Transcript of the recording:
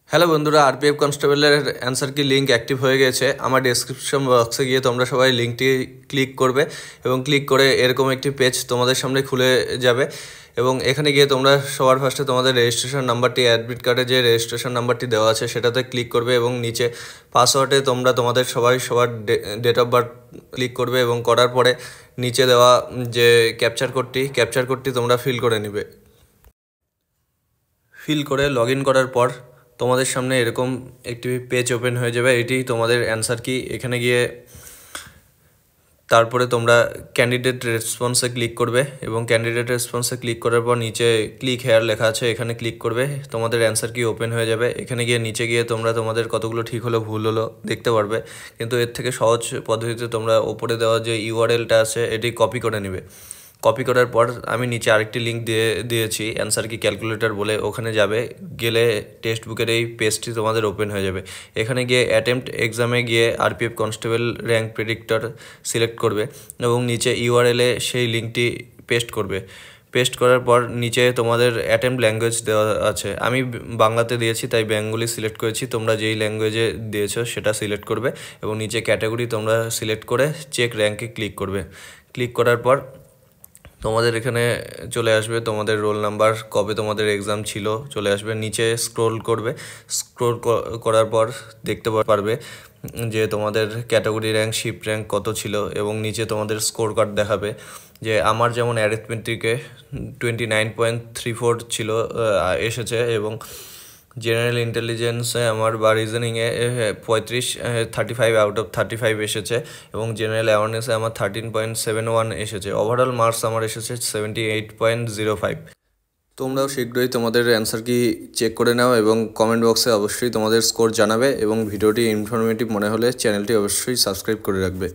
Hello বন্ধুরা, RPF কনস্টেবলের answer কি লিঙ্ক অ্যাক্টিভ হয়ে গেছে। আমার ডেসক্রিপশন বক্সে গিয়ে তোমরা সবাই লিঙ্কটি ক্লিক করবে এবং ক্লিক করে এরকম একটি পেজ তোমাদের সামনে খুলে যাবে এবং এখানে গিয়ে তোমরা সবার ফার্স্টে তোমাদের রেজিস্ট্রেশন নাম্বারটি, অ্যাডমিট কার্ডে যে রেজিস্ট্রেশন নাম্বারটি দেওয়া আছে সেটাতে ক্লিক করবে এবং নিচে পাসওয়ার্ডে তোমরা তোমাদের সবার ডেট অফ বার্থ ক্লিক করবে এবং করার পরে নিচে দেওয়া যে ক্যাপচার কোডটি তোমরা ফিল করে নেবে। ফিল করে লগ ইন করার পর তোমাদের সামনে এরকম একটি পেজ ওপেন হয়ে যাবে। এটি তোমাদের অ্যান্সার কি। এখানে গিয়ে তারপরে তোমরা ক্যান্ডিডেট রেসপন্সে ক্লিক করবে এবং ক্যান্ডিডেট রেসপন্সে ক্লিক করার পর নিচে ক্লিক হেয়ার লেখা আছে, এখানে ক্লিক করবে। তোমাদের অ্যান্সার কি ওপেন হয়ে যাবে। এখানে গিয়ে নিচে গিয়ে তোমরা তোমাদের কতগুলো ঠিক হলো ভুল হলো দেখতে পারবে, কিন্তু এর থেকে সহজ পদ্ধতিতে তোমরা ওপরে দেওয়া যে ইউআরএলটা আছে এটি কপি করে নেবে। কপি করার পর আমি নিচে আরেকটি লিঙ্ক দিয়েছি অ্যান্সার কি ক্যালকুলেটর বলে, ওখানে যাবে। গেলে টেক্সট বুকের এই পেজটি তোমাদের ওপেন হয়ে যাবে। এখানে গিয়ে অ্যাটেম্পট এক্সামে গিয়ে RPF constable rank predictor select করবে এবং নিচে ইউআরএলে সেই লিঙ্কটি পেস্ট করবে। পেস্ট করার পর নিচে তোমাদের অ্যাটেম্পট ল্যাঙ্গুয়েজ দেওয়া আছে, আমি বাংলাতে দিয়েছি তাই বেঙ্গলি সিলেক্ট করেছি। তোমরা যেই ল্যাঙ্গুয়েজে দিয়েছো সেটা সিলেক্ট করবে এবং নিচে ক্যাটাগরি তোমরা সিলেক্ট করে চেক র্যাঙ্কে ক্লিক করবে। ক্লিক করার পর তোমাদের এখানে চলে আসবে তোমাদের রোল নাম্বার, কবে তোমাদের এক্সাম ছিল চলে আসবে। নিচে স্ক্রোল করবে, স্ক্রোল করার পর দেখতে পারবে যে তোমাদের ক্যাটাগরি র্যাঙ্ক, শিফট র্যাঙ্ক কত ছিল এবং নিচে তোমাদের স্কোর কার্ড দেখাবে। যে আমার যেমন অ্যারিথমেটিকে 29.34 ছিল এসেছে এবং জেনারেল ইন্টেলিজেন্সে আমার বা রিজনিংয়ে 35 আউট অফ 35 এসেছে এবং জেনারেল অ্যাওয়ারনেসে আমার 13.71 এসেছে। ওভারঅল মার্কস আমার এসেছে 78.05। তোমরাও শীঘ্রই তোমাদের অ্যান্সার কি চেক করে নাও এবং কমেন্ট বক্সে অবশ্যই তোমাদের স্কোর জানাবে এবং ভিডিওটি ইনফরমেটিভ মনে হলে চ্যানেলটি অবশ্যই সাবস্ক্রাইব করে রাখবে।